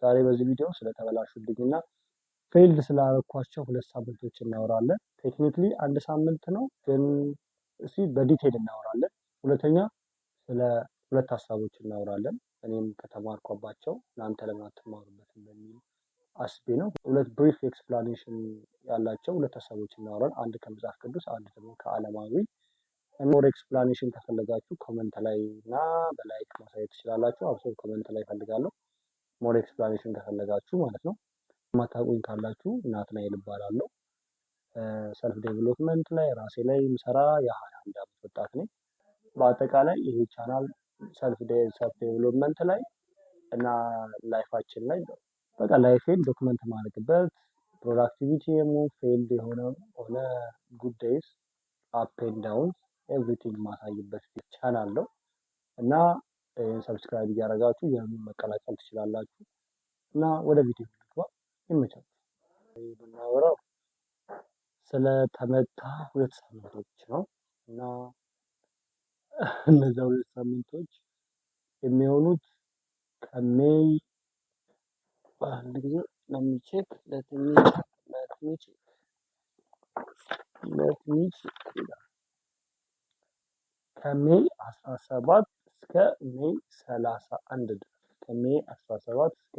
ዛሬ በዚህ ቪዲዮ ስለተበላሹብኝና ፌልድ ስላደረኳቸው 2 ሳምንቶች እናወራለን። ቴክኒክሊ 1 ሳምንት ነው፣ ግን እስቲ በዲቴል እናወራለን። ሁለተኛ ስለ 2 ሀሳቦች እናወራለን። እኔም ከተማርኳባቸው እናንተ ለምን አትማሩበትም በሚል አስቤ ነው። 2 ብሪፍ ኤክስፕላኔሽን ያላቸው 2 ሀሳቦች እናወራለን። አንድ ከመጽሐፍ ቅዱስ፣ አንድ ደግሞ ከዓለማዊ። ሞር ኤክስፕላኔሽን ከፈለጋችሁ ኮመንት ላይ እና በላይክ ማሳየት ትችላላችሁ። አብሶ ኮመንት ላይ ፈልጋለሁ ሞር ኤክስፕላኔሽን ከፈለጋችሁ ማለት ነው። ማታውቁኝ ካላችሁ ናትናኤል እባላለሁ። ሰልፍ ዴቨሎፕመንት ላይ ራሴ ላይ የምሰራ የ21 ዓመት ወጣት ነኝ። በአጠቃላይ ይሄ ቻናል ሰልፍ ዴቨሎፕመንት ላይ እና ላይፋችን ላይ በቃ ላይፌን ዶክመንት ማድረግበት ፕሮዳክቲቪቲ ፌልድ ሆነ ጉድ ዴይስ አፕ ኤንድ ዳውን ኤቭሪቲንግ ማሳይበት ቻናል ነው እና ሰብስክራይብ እያደረጋችሁ መቀላቀል ትችላላችሁ። እና ወደ ቪዲዮ ልግባ። ይመቻል። የምናወራው ስለተመታ 2 ሳምንቶች ነው እና እነዛ 2 ሳምንቶች የሚሆኑት ከሜይ በአንድ ጊዜ ለሚቼክ ከሜይ 17 እስከ ሜይ 31 ድረስ ከሜይ 17 እስከ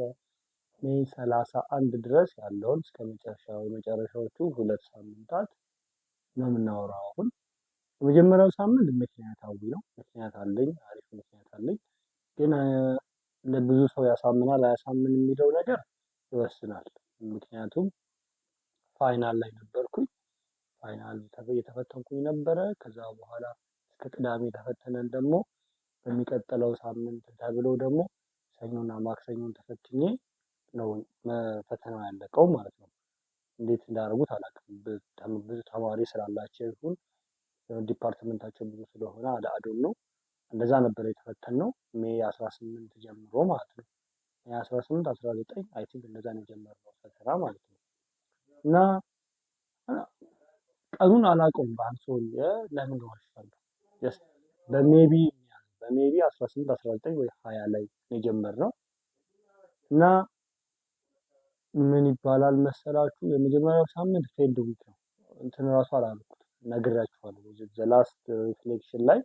ሜይ 31 ድረስ ያለውን እስከ የመጨረሻዎቹ 2 ሳምንታት ነው የምናወራው። አሁን የመጀመሪያው ሳምንት ምክንያታዊ ነው። ምክንያት አለኝ፣ አሪፍ ምክንያት አለኝ። ግን ለብዙ ሰው ያሳምናል አያሳምን የሚለው ነገር ይወስናል። ምክንያቱም ፋይናል ላይ ነበርኩኝ። ፋይናል እየተፈተንኩኝ ነበረ። ከዛ በኋላ እስከ ቅዳሜ ተፈተነን ደግሞ በሚቀጥለው ሳምንት ተብሎ ደግሞ ሰኞና ማክሰኞን ተፈትኜ ነው ፈተናው ያለቀው ማለት ነው። እንዴት እንዳደረጉት አላውቅም። ብዙ ተማሪ ስላላቸው ይሁን ዲፓርትመንታቸው ብዙ ስለሆነ አዶን ነው እንደዛ ነበር የተፈተነው። ሜይ 18 ጀምሮ ማለት ነው። ሜይ 18 19 አይ ቲንክ እንደዛ ነው የጀመርነው ፈተና ማለት ነው። እና ቀኑን አላውቀውም። በአንሶል ለምን ዋሻለሁ? ጀስት በሜቢ 18 19 ወይ 20 ላይ ነው የጀመርነው። እና ምን ይባላል መሰላችሁ የመጀመሪያው ሳምንት ፌልድ ዊክ ነው። እንትን ራሱ አላልኩት ነግራችኋለሁ። ዘ ላስት ሪፍሌክሽን ላይ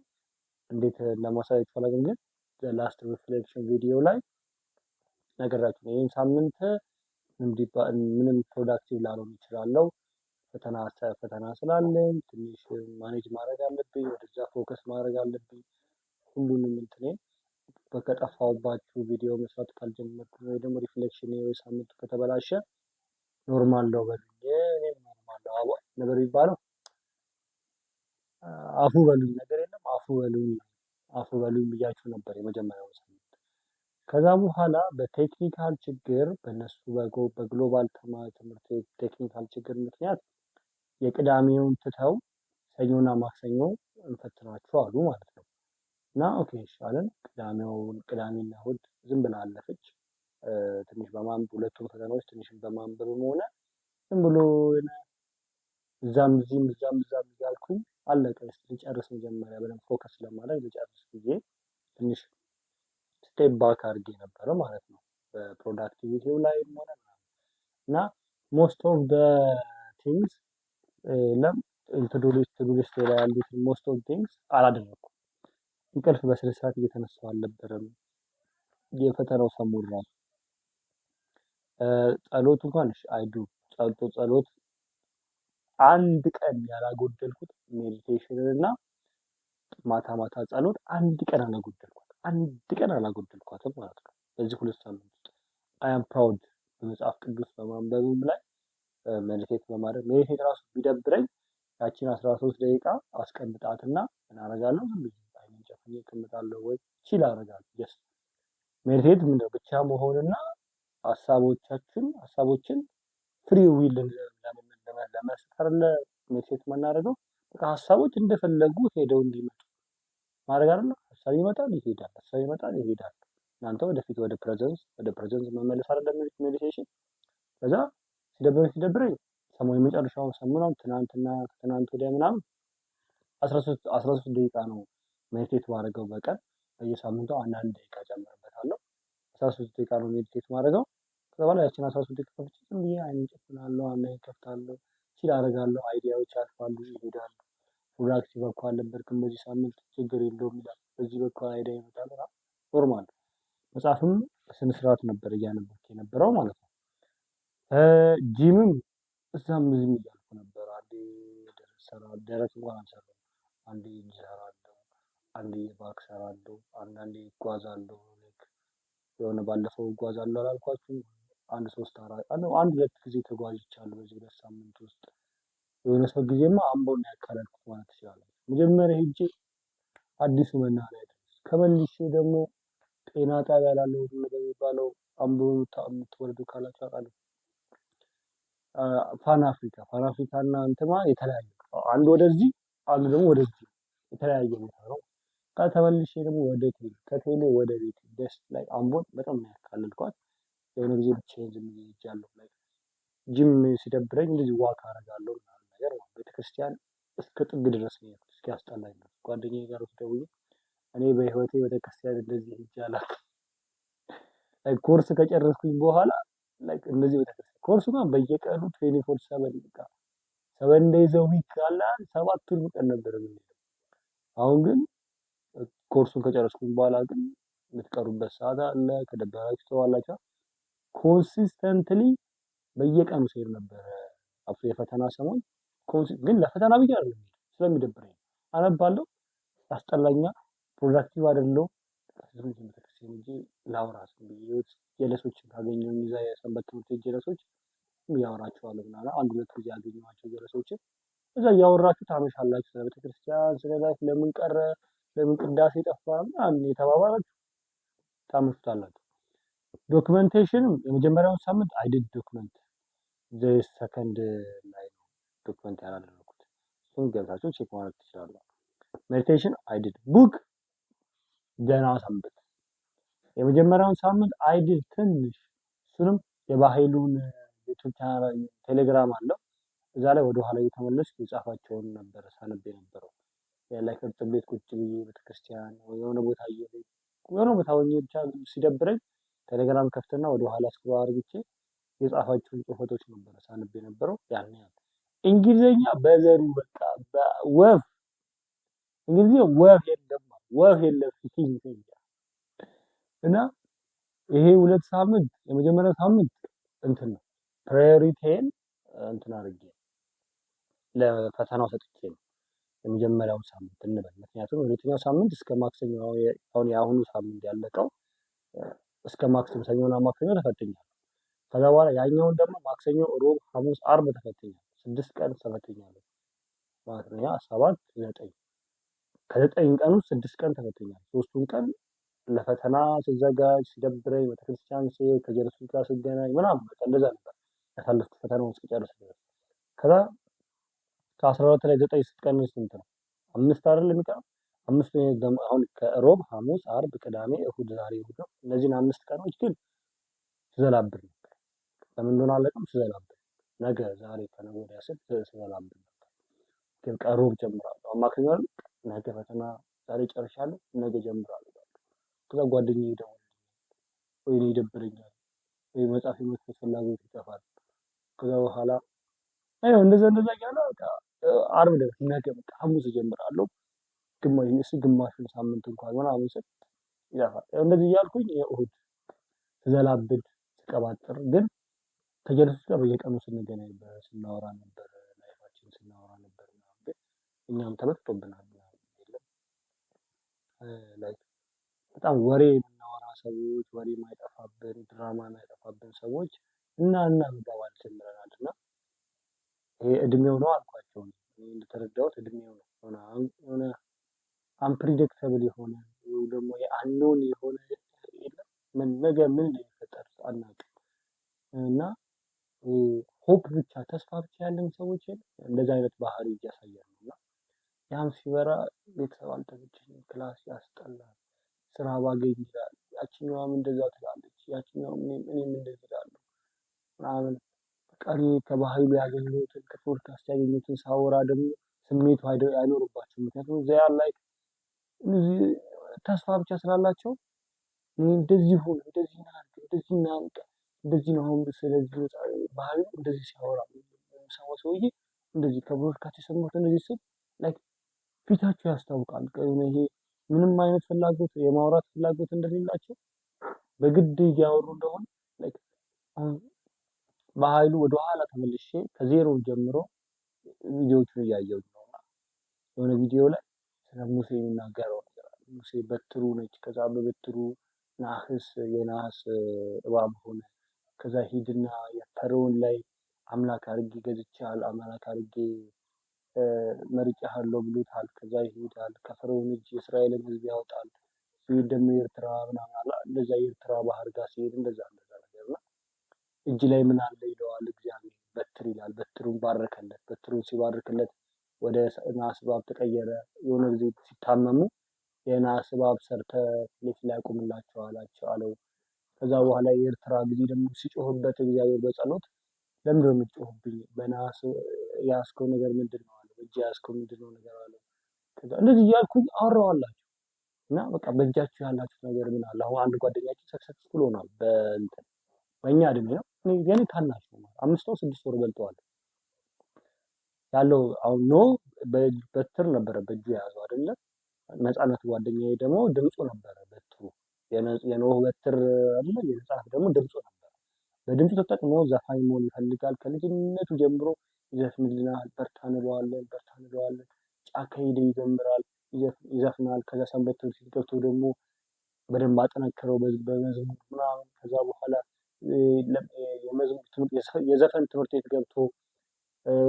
እንዴት ለማሳየት ፈለግን፣ ግን ዘ ላስት ሪፍሌክሽን ቪዲዮ ላይ ነገራችሁ ነው። ይሄን ሳምንት ምንም ፕሮዳክቲቭ ላልሆን ይችላል። ፈተና ስላለኝ ትንሽ ማኔጅ ማድረግ አለብኝ፣ ወደዛ ፎከስ ማድረግ አለብኝ። ሁሉንም እንትኔ በከጠፋውባችሁ ቪዲዮ መስራት ካልጀመርኩ ወይ ደግሞ ሪፍሌክሽን ወይ ሳምንቱ ከተበላሸ ኖርማል ነው በሉኝ። እኔም ኖርማል ነው አቧል ነበር የሚባለው። አፉ በሉኝ ነገር የለም አፉ በሉኝ ብያችሁ ነበር የመጀመሪያው ሳምንት። ከዛ በኋላ በቴክኒካል ችግር በእነሱ በግሎባል ትምህርት ቴክኒካል ችግር ምክንያት የቅዳሜውን ትተው ሰኞና ማክሰኞ እንፈትናችሁ አሉ ማለት ነው። እና ኦኬ ይሻለን። ቅዳሜና እሑድ ዝም ብላ አለፈች። ትንሽ በማንበብ 2ቱም ፈተናዎች ትንሽ በማንበብም ሆነ ዝም ብሎ እዛም እያልኩኝ አለቀ። ልጨርስ መጀመሪያ በደንብ ፎከስ ለማድረግ ልጨርስ ጊዜ ትንሽ ስቴፕ ባክ አድርጌ ነበረ ማለት ነው በፕሮዳክቲቪቲው ላይ ሆነ እና ሞስት ኦፍ ደ ቲንግስ ቱ ዱ ሊስት ላይ ያሉትን ሞስት ኦፍ ቲንግስ አላደረኩም። እንቅልፍ በስነ ስርዓት እየተነሳሁ አልነበረም። የፈተናው ሰሞን ራሱ ጸሎት እንኳን አይዱ ጸሎት አንድ ቀን ያላጎደልኩት ሜዲቴሽን እና ማታ ጸሎት አንድ ቀን አላጎደልኳትም ማለት ነው። በዚህ 2 ሳምንት ውስጥ አይ አም ፕራውድ። በመጽሐፍ ቅዱስ በማንበብም ላይ ሜዲቴት በማድረግ ሜዲቴት ራሱ ቢደብረኝ ያቺን 13 ደቂቃ አስቀምጣትና ምን አደርጋለሁ? ዝም ብዬ አይኔን ጨፍኜ እቀምጣለሁ ወይ ቺል አደርጋለሁ። ጀስት ሜዲቴት ምንድነው ብቻ መሆንና ሀሳቦችን ፍሪ ዊል ለመስጠር ሜዲቴት የምናደርገው በቃ ሀሳቦች እንደፈለጉ ሄደው እንዲመጡ ማድረግ አይደለም። ሀሳብ ይመጣል ይሄዳል። እናንተ ወደፊት ወደ ፕሬዘንስ መመለስ አይደለም ሜዲቴሽን። ከዛ ሲደብረኝ የመጨረሻውን ሰሞኑን ከትናንት ወዲያ ምናምን 13 ደቂቃ ነው ሜዲቴት ማድረገው በቀን። በየሳምንቱ አንዳንድ ደቂቃ ጨምርበታለሁ። 13 ደቂቃ ነው ሜዲቴት ማድረገው። ከዛ በኋላ ያችን 13 ከፍቼ ዝም ብዬ አይኔን እጨፍናለሁ፣ አንዴ እከፍታለሁ፣ ቺል አደርጋለሁ፣ አይዲያዎች ያልፋሉ፣ ይሄዳሉ። ፕሮዳክቲቭ እኮ አልነበርክም በዚህ ሳምንት ችግር የለውም ይላል። በዚህ በኩል አይዲያ ይመጣል። ኖርማል መጽሐፍም በስነ ስርዓት ነበር እያነበብኩ የነበረው ማለት ነው። ጂምም እዛም እዚህም እያልኩ ነበር። አንዴ ደረት እንኳን አልሰራም። አንዴ እጅ እሰራለሁ፣ አንዴ ባክ እሰራለሁ፣ አንዳንዴ እጓዛለሁ። የሆነ ባለፈው እጓዛለሁ አላልኳችሁም? አንድ 2 ጊዜ ተጓዥቻለሁ በዚህ 2 ሳምንት ውስጥ። የሆነ ሰው ጊዜማ አምቦን ያካለልኩት ማለት ትችላለህ። መጀመሪያ ሄጄ አዲሱ መናኸሪያ ድረስ ከመልሼ ደግሞ ጤና ጣቢያ ላለው በሚባለው አምቦ የምትወርዱ ካላችሁ አውቃለሁ። ፋን አፍሪካ እና እንትማ የተለያየ አንድ ወደዚህ አንድ ደግሞ ወደዚህ የተለያየ ቦታ ነው። ከተመልሼ ደግሞ ወደ ከቴሌ ወደ ቤት ደስ ላይ አምቦን በጣም ነው ያካለልኳት። የሆነ ጊዜ ብቻዬን ዝም ብዬ ሄጃለሁ። ላይ ጂም ሲደብረኝ እንደዚህ ዋክ አደርጋለሁ ምናምን ነገር ነው። ቤተክርስቲያን እስከ ጥግ ድረስ ነው የሄድኩት እስኪያስጠላኝ ድረስ። ጓደኛዬ ጋር ደውዬ እኔ በህይወቴ ቤተክርስቲያን እንደዚህ ሄጄ አላውቅም። ኮርስ ከጨረስኩኝ በኋላ እንደዚህ ቤተክርስቲያን ኮርሱ ጋር በየቀኑ 24/7 በቃ 7 days a week አለ 7ቱን ቀን ነበር የምንሄደው። አሁን ግን ኮርሱን ከጨረስኩኝ በኋላ ግን የምትቀሩበት ሰዓት አለ። ከደበራችሁ ተዋላችሁ። ኮንሲስተንትሊ በየቀኑ ስሄድ ነበር። አፍሮ የፈተና ሰሞን ግን ለፈተና ብዬ አይደለም ስለሚደብረኝ አነባለሁ፣ ያስጠላኛል፣ ፕሮዳክቲቭ አይደለሁም። ቤተክርስቲያን እንጂ ላውራስ ብዬ ጀለሶችን ካገኘሁ እዛ የሰንበት ትምህርት ቤት ጀለሶች ያወራቸዋለሁ ምናምን 1-2 ጊዜ ያገኘኋቸው ጀለሶችን እዛ እያወራችሁ ታመሻላችሁ። ስለ ቤተክርስቲያን ስለ ላይፍ ለምን ቀረ ለምን ቅዳሴ ጠፋ ምናምን የተባባላችሁ ታመሹታላችሁ። ዶክመንቴሽንም የመጀመሪያውን ሳምንት አይዲድ ዶክመንት ሰከንድ ላይ ነው ዶክመንት ያላደረኩት። እሱን ገብታችሁ ቼክ ማድረግ ትችላላችሁ። ሜዲቴሽን አይዲድ ቡክ ገና ሰንበት የመጀመሪያውን ሳምንት አይዲድ ትንሽ እሱንም የባህሉን ዩቲዩብ ቻናል ቴሌግራም አለው እዛ ላይ ወደ ኋላ እየተመለስኩ የጻፋቸውን ነበር ሳነብ የነበረው። ላይ ከርጥብ ቤት ቁጭ ብዬ ቤተክርስቲያን የሆነ ቦታ ሆኜ ብቻ ሲደብረኝ ቴሌግራም ከፍትና ወደ ኋላ ስክሮል አድርጌ የጻፋቸውን ጽሁፎች ነበር ሳነብ የነበረው። ያን እንግሊዘኛ በዘሩ በቃ ወፍ እንግሊዘኛ ወፍ የለም እና ይሄ 2 ሳምንት የመጀመሪያው ሳምንት እንትን ነው ፕራዮሪቲን እንትን አድርጌ ለፈተናው ሰጥቼ ነው የመጀመሪያው ሳምንት እንበል። ምክንያቱም ሁለተኛው ሳምንት እስከ ማክሰኞ አሁን የአሁኑ ሳምንት ያለቀው እስከ ማክሰኞ ሰኞና ማክሰኞ ተፈትኛለሁ። ከዛ በኋላ ያኛውን ደግሞ ማክሰኞ፣ ሮብ፣ ሐሙስ፣ አርብ ተፈትኛለሁ። 6 ቀን ተፈትኛለሁ ማለት ነው። ያ 7 9 ከ9 ቀን ውስጥ 6 ቀን ተፈትኛለሁ። 3ቱን ቀን ለፈተና ስዘጋጅ ሲደብረኝ ቤተክርስቲያን ስሄድ ከጀለሶች ጋር ስገናኝ ምናምን በቃ እንደዛ ነበር ያሳለፍኩት ፈተናውን እስኪጨርስ ድረስ። ከዛ ከ12 ላይ 9 ስትቀንስ ስንት ነው? 5 አይደል የሚቀረው? 5 ደግሞ አሁን ከሮብ፣ ሐሙስ፣ አርብ፣ ቅዳሜ፣ እሁድ ዛሬ እሁድ ነው። እነዚህን 5 ቀኖች ግን ስዘላብር ነበር። ለምን እንደሆነ አላውቅም። ስዘላብር ነገ ዛሬ ከነገ ወዲያ ስል ስዘላብር ነበር። ግን ከሮብ ጀምራለሁ። ማክሰኞ ነገ ፈተና ዛሬ ጨርሻለሁ ነገ ጀምራለሁ። ከዛ ጓደኛዬ ይደውልልኛል፣ ወይኔ ይደብረኛል፣ ወይ መጽሐፍ የመክፈት ፍላጎት ይጠፋል። ከዛ በኋላ እንደዛ እያለ በቃ አርብ ድረስ ነገ በቃ ሐሙስ እጀምራለሁ ግማሹን ሳምንት እንኳን ምናምን ስል ይጠፋል። እንደዚህ እያልኩኝ የእሁድ ስዘላብድ ስቀባጥር ግን ከጀለሶች ጋር በየቀኑ ስንገናኝ ስናወራ ነበር፣ ላይፋችን ስናወራ ነበር ምናምን። ግን እኛም ተመጥቶብናል የለም ላይክ በጣም ወሬ የምናወራ ሰዎች፣ ወሬ የማይጠፋብን፣ ድራማ የማይጠፋብን ሰዎች እና መባባል ጀምረናል። እና ይሄ እድሜው ነው አልኳቸው። እንደተረዳሁት እድሜው ነው የሆነ አንፕሪዲክተብል የሆነ ወይ ደግሞ የአንኖን የሆነ የለም ነገ ምን እንደሚፈጠር አናውቅም። እና ሆፕ ብቻ ተስፋ ብቻ ያለን ሰዎች እንደዚህ አይነት ባህሪ እያሳያል ነው። እና ያም ሲበራ ቤተሰብ አልተመቸኝም፣ ክላስ ያስጠላል፣ ስራ ባገኝ ይላል፣ ያችኛዋም እንደዛ ትላለች፣ ያችኛዋም እኔም እንደዚህ እላለሁ ምናምን። ቀሪ ከባህሉ ያገኘሁትን ከፖድካስት ያገኘሁትን ሳወራ ደግሞ ስሜቱ አይኖርባቸውም። ምክንያቱም ዚያ ላይ ተስፋ ብቻ ስላላቸው እንደዚህ ሁን እንደዚህ እናድርግ እንደዚህ እናንቀ እንደዚህ ነው አሁን ስለዚህ ባህሪው እንደዚህ ሲያወራ ሰው ሰውዬ እንደዚህ ከብሮድካስት የሰማሁት እንደዚህ ስል ላይክ ፊታቸው ያስታውቃል። ይሄ ምንም አይነት ፍላጎት የማውራት ፍላጎት እንደሌላቸው በግድ እያወሩ እንደሆነ ላይክ አሁን በኃይሉ ወደኋላ ተመልሼ ከዜሮ ጀምሮ ቪዲዮዎቹን እያየሁት ነው እና የሆነ ቪዲዮ ላይ ስለ ሙሴ የሚናገረው ነገር አለ። ሙሴ በትሩ ነች። ከዛ በበትሩ የነሐስ እባብ ሆነ። ከዛ ሂድና የፈርዖን ላይ አምላክ አድርጌ ገዝቼሃል፣ አምላክ አድርጌ መርጬሃለሁ ብሎታል። ከዛ ይሄዳል ከፈርዖን እጅ የእስራኤልን ሕዝብ ያወጣል። ሲሄድ ደግሞ ኤርትራ ምናምን አለ። እንደዛ የኤርትራ ባህር ጋር ሲሄድ እንደዛ ነገር እና እጅ ላይ ምን አለ ይለዋል እግዚአብሔር። በትር ይላል። በትሩን ባረከለት። በትሩን ሲባርክለት ወደ ናስ እባብ ተቀየረ። የሆነ ጊዜ ሲታመሙ የናስ እባብ ሰርተህ ፊት ላይ አቁምላቸው አለው። ከዛ በኋላ የኤርትራ ጊዜ ደግሞ ሲጮህበት እግዚአብሔር በጸሎት ለምንድን ነው የምትጮህብኝ? በናስ ያስከው ነገር ምንድን ነው አለ። በእጅ ያስከው ምንድን ነው ነገር አለ። ከዛ እንደዚህ እያልኩኝ አወራዋላችሁ እና በቃ በእጃችሁ ያላችሁ ነገር ምን አለ። አሁን አንድ ጓደኛችን ሰክሰስፉል ሆኗል። በእኛ እድሜ ነው። የኔ ታናሽ ነው። 5 ወር 6 ወር በልጠዋል ያለው። አሁን በትር ነበረ በእጁ የያዘው አይደለም። ነፃነት ጓደኛዬ ደግሞ ድምፁ ነበረ በትሩ። የኖህ በትር አለ። የነፃነት ደግሞ ድምፁ ነበረ። በድምፁ ተጠቅሞ ዘፋኝ መሆን ይፈልጋል። ከልጅነቱ ጀምሮ ይዘፍንልናል። በርታ እንለዋለን። ጫካ ሄደ ይዘምራል፣ ይዘፍናል። ከዛ ሰንበት ትምህርት ቤት ገብቶ ደግሞ በደንብ አጠነክረው በመዝሙር ምናምን። ከዛ በኋላ የዘፈን ትምህርት ቤት ገብቶ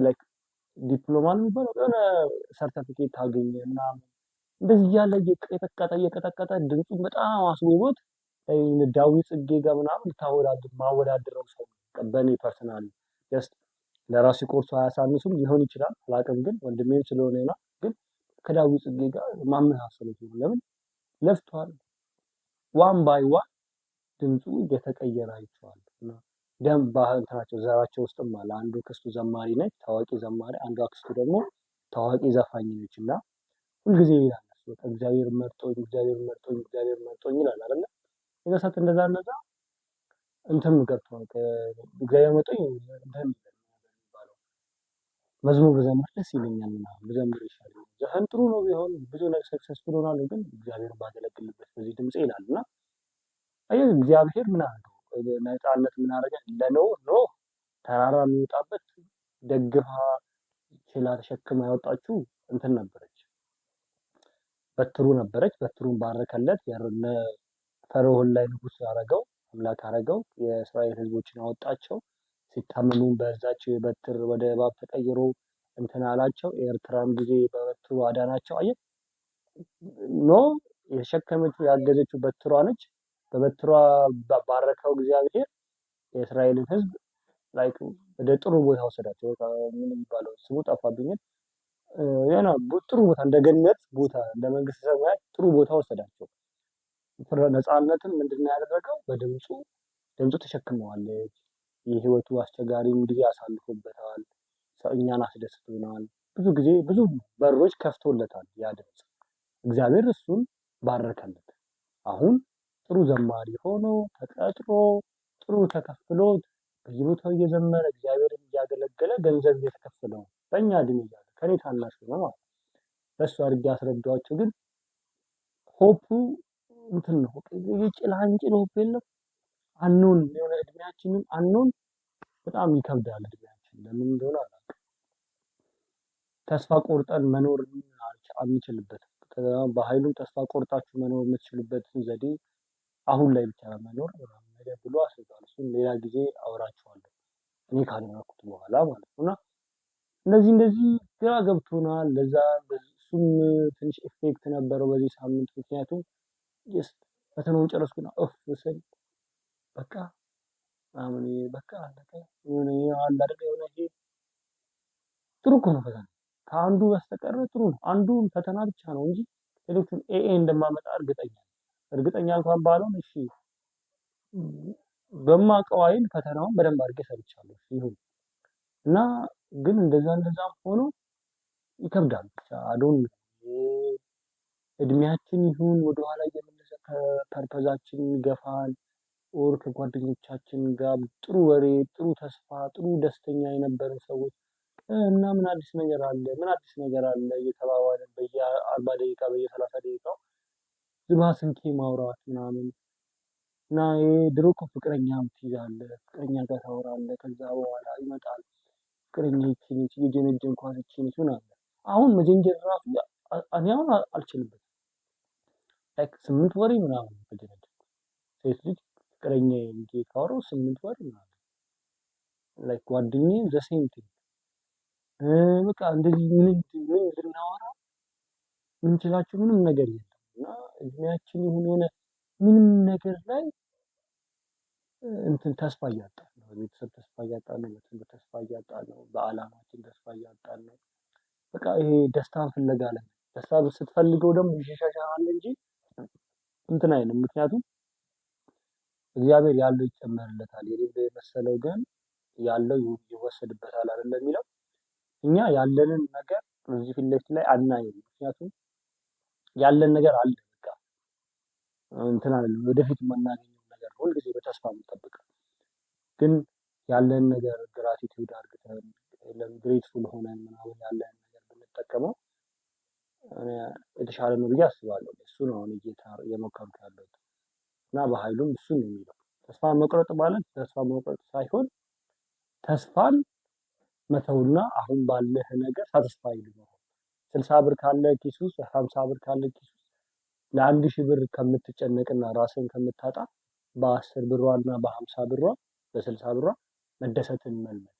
ላይክ ዲፕሎማ ነው የሚባለው የሆነ ሰርተፊኬት ታገኘ ምናምን። እንደዚህ እያለ እየቀጠቀጠ ድምፁን በጣም አስውቦት ዳዊት ጽጌ ጋር ምናምን ማወዳደረው ሰው በእኔ ፐርሰናል ጀስት ለራሱ ኮርሱ አያሳንሱም ሊሆን ይችላል አላውቅም። ግን ወንድሜም ስለሆነ ነው። ግን ከዳዊት ጽጌ ጋር ማመሳሰሉት ነው። ለምን ለፍቷል። ዋን ባይ ዋን ድምፁ እየተቀየረ አይቼዋለሁ። እና ደም ባህል እንትናቸው ዘራቸው ውስጥም አለ። አንዱ ክስቱ ዘማሪ ነች፣ ታዋቂ ዘማሪ። አንዷ ክስቱ ደግሞ ታዋቂ ዘፋኝ ነች። እና ሁልጊዜ ይላል በቃ እግዚአብሔር መርጦኝ ይላል አይደለ? የዛ ሰዓት እንደዛ እንትን ገብቷል። እግዚአብሔር መርጦኝ እንትን የሚባለው መዝሙር ብዘምር ደስ ይለኛል ምናምን ብዘምር ይሻላል። ዘፈን ጥሩ ነው ቢሆን ብዙ ነገር ሰክሰስፉል ሆናለሁ፣ ግን እግዚአብሔር ባገለግልበት በዚህ ድምፄ ይላል። እና አየህ እግዚአብሔር ምን አደረገው? ነፃነት ምን አደረገ? ለኖህ ተራራ የሚወጣበት ደግፋ ችላ ተሸክማ ያወጣችው እንትን ነበረች፣ በትሩ ነበረች። በትሩን ባረከለት። ፈርዖን ላይ ንጉስ አረገው፣ አምላክ አረገው። የእስራኤል ሕዝቦችን አወጣቸው። ሲታመሙ በዛች በትር ወደ እባብ ተቀይሮ እንትን አላቸው። የኤርትራን ጊዜ በበትሩ አዳናቸው። አየህ ኖህ የተሸከመችው ያገዘችው በትሯ ነች። በበትሯ ባረከው እግዚአብሔር የእስራኤልን ሕዝብ ላይክ ወደ ጥሩ ቦታ ወሰዳቸው። ምን የሚባለው ስሙ ጠፋብኝ። ያና ጥሩ ቦታ እንደ ገነት ቦታ እንደ መንግስተ ሰማያት ጥሩ ቦታ ወሰዳቸው። ነፃነትን ምንድነው ያደረገው? በድምፁ ተሸክመዋለች። የህይወቱ አስቸጋሪም ጊዜ አሳልፎበታል። እኛን አስደስቶናል። ብዙ ጊዜ ብዙ በሮች ከፍቶለታል ያ ድምፅ። እግዚአብሔር እሱን ባረከለት። አሁን ጥሩ ዘማሪ ሆኖ ተቀጥሮ ጥሩ ተከፍሎት በየቦታው እየዘመረ እግዚአብሔርን እያገለገለ ገንዘብ እየተከፈለው በእኛ እድሜ እያለ ከኔ ታናሽ ነው ማለት ነው። ለእሱ አድርጌ አስረዳኋቸው። ግን ሆፑ እንትን ነው የጭላንጭል ሆፕ የለም። አኖን የሆነ እድሜያችንን አኖን በጣም ይከብዳል። እድሜያችን ለምን እንደሆነ አላውቅም። ተስፋ ቆርጠን መኖር አንችልበትም። በኃይሉ ተስፋ ቆርጣችሁ መኖር የምትችሉበትን ዘዴ አሁን ላይ ብቻ መኖር ነገር ብሎ አስረዳል። እሱን ሌላ ጊዜ አወራችኋለሁ እኔ ካደረኩት በኋላ ማለት ነው። እና እንደዚህ ግራ ገብቶናል። ለዛ እሱም ትንሽ ኢፌክት ነበረው በዚህ ሳምንት። ምክንያቱም ፈተናውን ጨረስኩና ስል በቃ አሁን በቃ አለቀ። የሆነ ጥሩ እኮ ነው ፈተና ከአንዱ በስተቀር ጥሩ ነው። አንዱን ፈተና ብቻ ነው እንጂ ሌሎቹን ኤኤ እንደማመጣ እርግጠኛ እንኳን ባልሆን እሺ በማውቀው አይን ፈተናውን በደንብ አድርጌ ሰርቻለሁ ይሁን እና ግን እንደዛም ሆኖ ይከብዳል። ብቻ አዶን እድሜያችን ይሁን ወደኋላ እየመለሰ ከፐርፐዛችን ይገፋል። ኦር ከጓደኞቻችን ጋር ጥሩ ወሬ፣ ጥሩ ተስፋ፣ ጥሩ ደስተኛ የነበርን ሰዎች እና ምን አዲስ ነገር አለ፣ ምን አዲስ ነገር አለ እየተባባልን በየ40 ደቂቃ በየ30 ደቂቃው ዝባ ስልኬ ማውራት ምናምን እና ድሮ እኮ ፍቅረኛም ትይዛለህ፣ ፍቅረኛ ጋር ታወራለህ። ከዛ በኋላ ይመጣል ፍቅረኛ ይቺ ነች፣ እየጀነጀንኳት ይቺ ነች ምናምን። አሁን መጀንጀን ራሱ እኔ አሁን አልችልበትም። ላይክ 8 ወሬ ምናምን ከጀነጀንኩ ሴት ልጅ ፍቅረኛ እንጂ ካወራሁ 8 ወሬ ምናምን ላይክ ጓደኛዬም ዘ ሴም ቲንግ በቃ እንደዚህ ምን ልናወራ ምንችላቸው ምንም ነገር የለም እና እድሜያችን የሆነ ምንም ነገር ላይ እንትን ተስፋ እያጣን ነው። በቤተሰብ ተስፋ እያጣን ነው። በትምህርት ተስፋ እያጣን ነው። በዓላማችን ተስፋ እያጣን ነው። በቃ ይሄ ደስታን ፍለጋ ላይ ደስታ ስትፈልገው ደግሞ ይሸሻሻል እንጂ እንትን አይልም። ምክንያቱም እግዚአብሔር ያለው ይጨመርለታል፣ የሌለው የመሰለው ግን ያለው ይወሰድበታል አይደለም የሚለው። እኛ ያለንን ነገር እዚህ ፊት ለፊት ላይ አናይም። ምክንያቱም ያለን ነገር አለ በቃ እንትን አይደለም። ወደፊት የማናገኘው ነገር ሁልጊዜ በተስፋ የምንጠብቀው ግን ያለን ነገር ግራቲቲዩድ አድርገን ግሬትፉል ሆነን ምናምን ያለን ነገር ብንጠቀመው የተሻለ ነው ብዬ አስባለሁ። እሱ ነው አሁን እየሞከርኩ ያለሁት እና በኃይሉም እሱ ነው የሚለው። ተስፋ መቁረጥ ማለት ተስፋ መቁረጥ ሳይሆን ተስፋን መተውና አሁን ባለህ ነገር ሳትስፋይ መሆን። 60 ብር ካለ ኪስ ውስጥ 50 ብር ካለ ኪስ ውስጥ ለ1000 ብር ከምትጨነቅና ራስን ከምታጣ በ10 ብሯና በ50 ብሯ በ60 ብሯ መደሰትን መልመድ።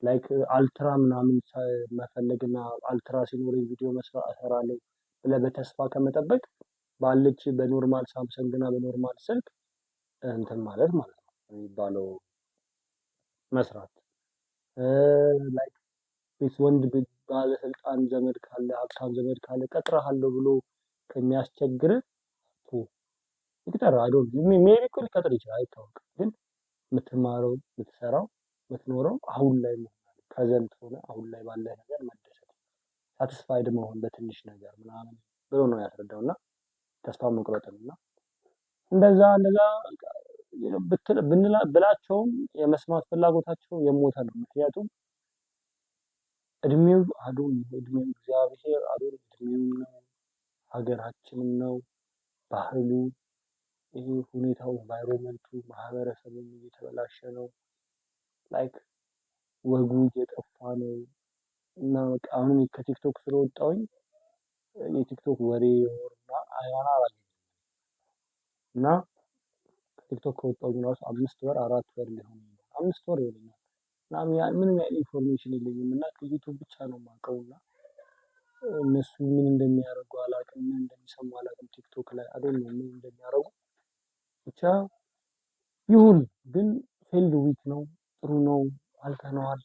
ላይክ አልትራ ምናምን መፈለግና አልትራ ሲኖረኝ ቪዲዮ እሰራለሁ ብለህ በተስፋ ከመጠበቅ ባለች በኖርማል ሳምሰንግ እና በኖርማል ስልክ እንትን ማለት ነው የሚባለው መስራት። ላይክ ወንድ ባለስልጣን ዘመድ ካለ ሀብታም ዘመድ ካለ ቀጥረሃለሁ ብሎ ከሚያስቸግር ይቅጠር። አይዶንት ሜቢ እኮ ሊቀጥር ይችላል አይታወቅም። ግን የምትማረው የምትሰራው የምትኖረው አሁን ላይ መሆን ፕሬዘንት ሆነ አሁን ላይ ባለ ነገር መደሰት ሳቲስፋይድ መሆን በትንሽ ነገር ምናምን ብሎ ነው ያስረዳው። እና ተስፋ መቁረጥን እና እንደዛ ብላቸውም የመስማት ፍላጎታቸው የሞተ ነው። ምክንያቱም እድሜው እድሜው እግዚአብሔር እድሜው ነው፣ ሀገራችንም ነው፣ ባህሉ ይሄ ሁኔታው ኢንቫይሮንመንቱ ማህበረሰቡም እየተበላሸ ነው። ላይክ ወጉ እየጠፋ ነው እና በቃ አሁን ከቲክቶክ ስለወጣሁኝ የቲክቶክ ወሬ ወርና አያና አላገኘም እና ከቲክቶክ ከወጣሁኝ ራሱ 5 ወር 4 ወር ሊሆን 5 ወር ይሆናል እና ምንም አይነት ኢንፎርሜሽን የለኝም እና ከዩቱብ ብቻ ነው የማውቀው እና እነሱ ምን እንደሚያደርጉ አላውቅም፣ ምን እንደሚሰሙ አላውቅም። ቲክቶክ ላይ አይደለም ምን እንደሚያደርጉ ብቻ ይሁን። ግን ፌልድ ዊክ ነው፣ ጥሩ ነው፣ አልተነዋል።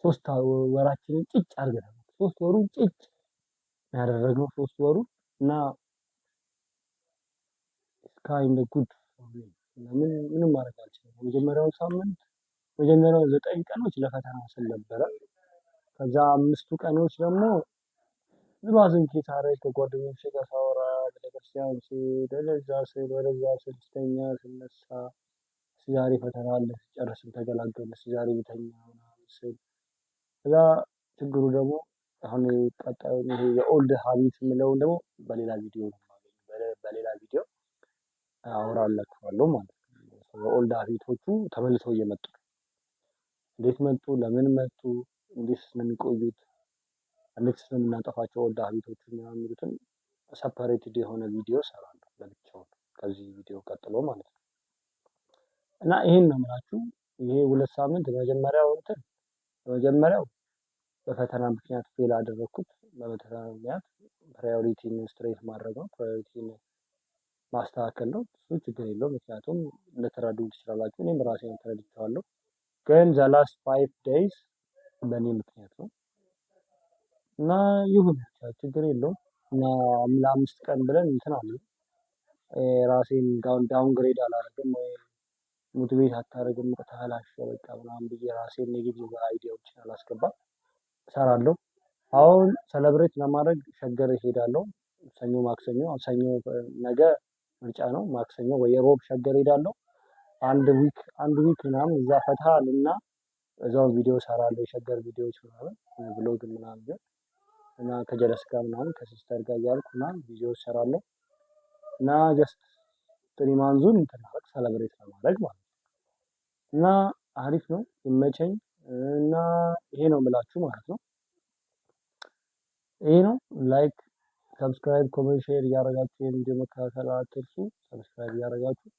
3 ወራችንን ጭጭ አድርገናል። 3 ወሩን ጭጭ ያደረግነው 3 ወሩ እና ካይንድ ጉድ ምንም ማድረግ አልችልም። መጀመሪያው ሳምንት መጀመሪያው 9 ቀኖች ለፈተና ስል ነበረ። ከዛ 5ቱ ቀኖች ደግሞ ዝባዝንኬ ሳረግ ከጓደኞቼ ጋር ሳወራ ቤተክርስቲያን ስሄድ ወደዛ ስል ስተኛ ስነሳ ዛሬ ፈተና አለ ስጨርስም ተገላገለ ዛሬ ብተኛ ምናምን ስል ከዛ ችግሩ ደግሞ አሁን ቀጣዩን ይሄ የኦልድ ሀቢት የምለውን ደግሞ በሌላ ቪዲዮ ነው የማገኘው። በሌላ ቪዲዮ አወራላችኋለሁ ማለት ነው። የኦልድ ሀቢቶቹ ተመልሰው እየመጡ ነው። እንዴት መጡ? ለምን መጡ? እንዴት ነው የሚቆዩት? እንዴት ነው የምናጠፋቸው ኦልድ ሀቢቶቹ ምናምን የሚሉትን ሰፐሬትድ የሆነ ቪዲዮ እሰራለሁ ለብቻው ከዚህ ቪዲዮ ቀጥሎ ማለት ነው። እና ይሄን ነው የምላችሁ። ይሄ 2 ሳምንት መጀመሪያው በፈተና ምክንያት ፌል አደረኩት። በፈተና ምክንያት ፕራዮሪቲን ስትሬት ማድረግ ነው፣ ፕራዮሪቲን ማስተካከል ነው። እሱ ችግር የለውም ምክንያቱም ልትረዱ ትችላላችሁ። እኔም ራሴን ተረድቻለሁ። ግን ዘ ላስት 5 days በእኔ ምክንያት ነው እና ይሁን ችግር የለውም። እና ለ5 ቀን ብለን እንትን አለ ራሴን ዳውንግሬድ አላደርግም ወይ ሞቲቬት አታደርግም ተበላሸ በቃ ምናምን ብዬ ራሴን ኔጌቲቭ አይዲያዎችን አላስገባም። እሰራለሁ። አሁን ሰለብሬት ለማድረግ ሸገር እሄዳለሁ። ሰኞ ማክሰኞ ነገ ምርጫ ነው። ማክሰኞ ወይ ሮብ ሸገር ሄዳለሁ። አንድ ዊክ ምናምን እዛ ፈታ እና እዛው ቪዲዮ ሰራለሁ፣ የሸገር ቪዲዮዎች ምናምን ብሎግ ምናምን እና ከጀለስ ጋር ምናምን ከሲስተር ጋር እያልኩ ምናምን ቪዲዮ ሰራለሁ እና ጀስት ትሪማንዙን እንትን ማለት ሰለብሬት ለማድረግ ማለት ነው። እና አሪፍ ነው ይመቸኝ እና ይሄ ነው የምላችሁ ማለት ነው። ይሄ ነው። ላይክ ሰብስክራይብ ኮሜንት ሼር እያደረጋችሁ የቪዲዮ መከታተል አትርሱ። ሰብስክራይብ እያደረጋችሁ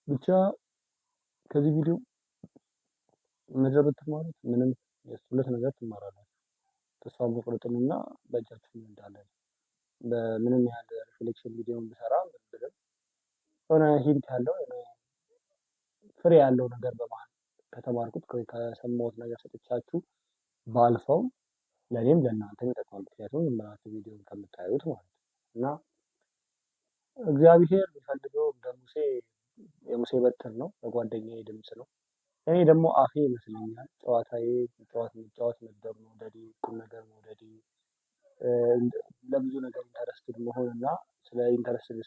ብቻ ከዚህ ቪዲዮ ምድር ብትማሩት ምንም ሁለት ነገር ትማራላችሁ። ተስፋ መቁረጥንና በእጃችሁ እንዳለን በምንም ያህል ሪፍሌክሽን ቪዲዮን ብሰራ ምንም የሆነ ሂንት ያለው ፍሬ ያለው ነገር በመሀል ከተማርኩት ከሰማሁት ነገር ሰጥቻችሁ ባልፈው ለእኔም ለእናንተም ይጠቅማል። ምክንያቱም የምራችሁ ቪዲዮን ከምታዩት ማለት ነው። እና እግዚአብሔር የሚፈልገው እንደ ሙሴ የሙሴ በትር ነው፣ በጓደኛዬ ድምፅ ነው። እኔ ደግሞ አፌ ይመስለኛል ጨዋታዬ መጫወት መደብ መውደዴ፣ ቁም ነገር መውደዴ፣ ለብዙ ነገር ኢንተረስትድ መሆን እና ስለ ኢንተረስትድ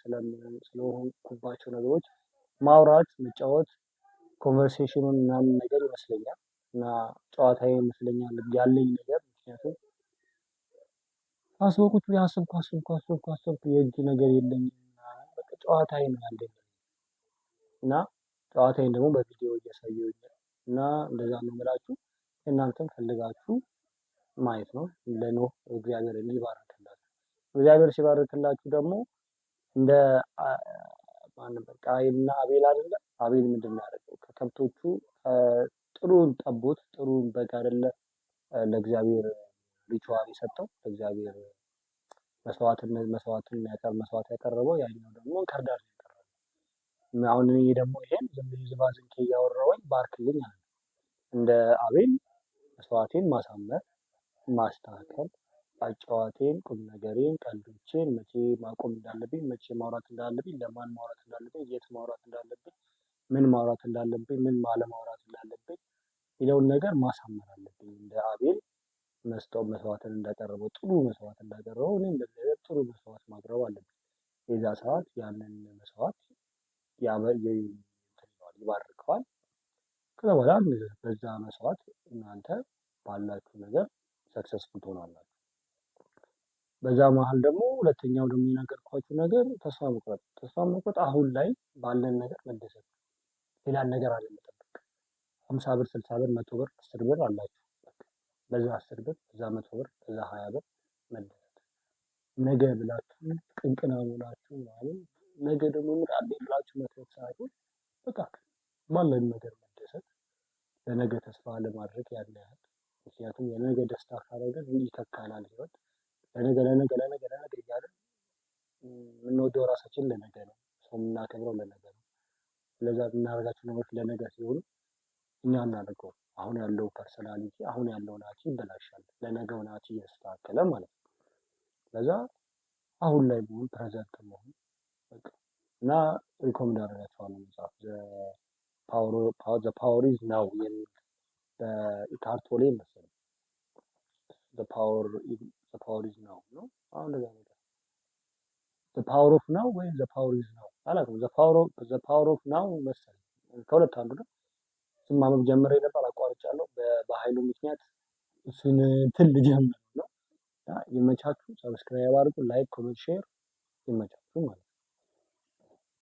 ስለሆንኩባቸው ነገሮች ማውራት መጫወት ኮንቨርሴሽኑን ምናምን ነገር ይመስለኛል እና ጨዋታዬ ይመስለኛል ያለኝ ነገር። ምክንያቱም አስበቁት አሰብኩ የእጅ ነገር የለኝም በቃ ጨዋታዬ ነው ያለኝ እና ጨዋታዬን ደግሞ በቪዲዮ እያሳየሁኝ እና እንደዛ ነው የምላችሁ። እናንተም ፈልጋችሁ ማየት ነው። ለኖህ እግዚአብሔር ይባርክላችሁ። እግዚአብሔር ሲባርክላችሁ ደግሞ እንደ ቃየንና አቤል አይደለ? አቤል ምንድን ነው ያደረገው? ከከብቶቹ ጥሩን ጠቦት ጥሩን በግ አይደለ ለእግዚአብሔር ሪቹዋል የሰጠው ለእግዚአብሔር መስዋዕት ያቀረበው፣ ያኛው ደግሞ እንክርዳድ ያቀረበው። አሁን እኔ ደግሞ ይሄን ዝም ብዬ ዝባዝንኬ እያወራሁኝ ባርክልኝ አለ። እንደ አቤል መስዋዕቴን ማሳመር ማስተካከል፣ አጨዋወቴን፣ ቁም ነገሬን፣ ቀልዶቼን መቼ ማቆም እንዳለብኝ፣ መቼ ማውራት እንዳለብኝ፣ ለማን ማውራት እንዳለብኝ፣ የት ማውራት እንዳለብኝ፣ ምን ማውራት እንዳለብኝ፣ ምን አለማውራት እንዳለብኝ የሚለውን ነገር ማሳመር አለብኝ። እንደ አቤል መስዋዕትን እንዳቀረበው ጥሩ መስዋዕት እንዳቀረበው እኔም ለእግዚአብሔር ጥሩ መስዋዕት ማቅረብ አለብኝ። የዛ ሰዓት ያንን መስዋዕት ይባርከዋል። ከዛ በኋላ በዛ መስዋዕት እናንተ ባላችሁ ነገር ሰክሰስፉል ትሆናላችሁ። በዛ መሀል ደግሞ ሁለተኛው ደግሞ የነገርኳችሁ ነገር ተስፋ መቁረጥ አሁን ላይ ባለን ነገር መደሰት፣ ሌላን ነገር አለመጠበቅ። 50 ብር 60 ብር 100 ብር 10 ብር አላችሁ፣ በዛ 10 ብር በዛ 100 ብር በዛ 20 ብር መደሰት። ነገ ብላችሁ ቅንቅና ሆናችሁ ማለት ነገ ደግሞ ምጣሌ ብላችሁ መተት ሳይሆን በቃ ባለን ነገር መደሰት፣ ለነገ ተስፋ ለማድረግ ያን ያህል። ምክንያቱም የነገ ደስታ ካረገን ይተካናል ህይወት። ለነገ እያለን የምንወደው ራሳችን ለነገ ነው፣ ሰው የምናከብረው ለነገ ነው። ስለዛ የምናደርጋቸው ነገሮች ለነገ ሲሆኑ እኛ እናደርገው አሁን ያለው ፐርሰናሊቲ አሁን ያለው ናቲ ይበላሻል፣ ለነገው ናቲ እያስተካከለ ማለት ነው። ለዛ አሁን ላይ መሆን ፕሬዘንት መሆን በቃ እና ሪኮመንድ አደርጋቸዋለሁ መጽሐፍ ዘ ፓወር ኢዝ ናው የሚል በኢካርቶሌ መሰለኝ ዘ ፓወር ኢዝ ናው ነው። አሁን እንደዛ ነገር ዘ ፓወር ኦፍ ናው ወይ ዘ ፓወር ኢዝ ናው አላውቅም። ዘ ፓወር ኦፍ ናው መሰለኝ ከሁለት አንዱ ነው። እሱን ማንበብ ጀምሬ ነበር አቋርጫለሁ በኃይሉ ምክንያት። እሱን እንትን ልጀምር ነው። ይመቻችሁ። ሰብስክራይብ አድርጉ፣ ላይክ፣ ኮሜንት፣ ሼር። ይመቻችሁ ማለት ነው።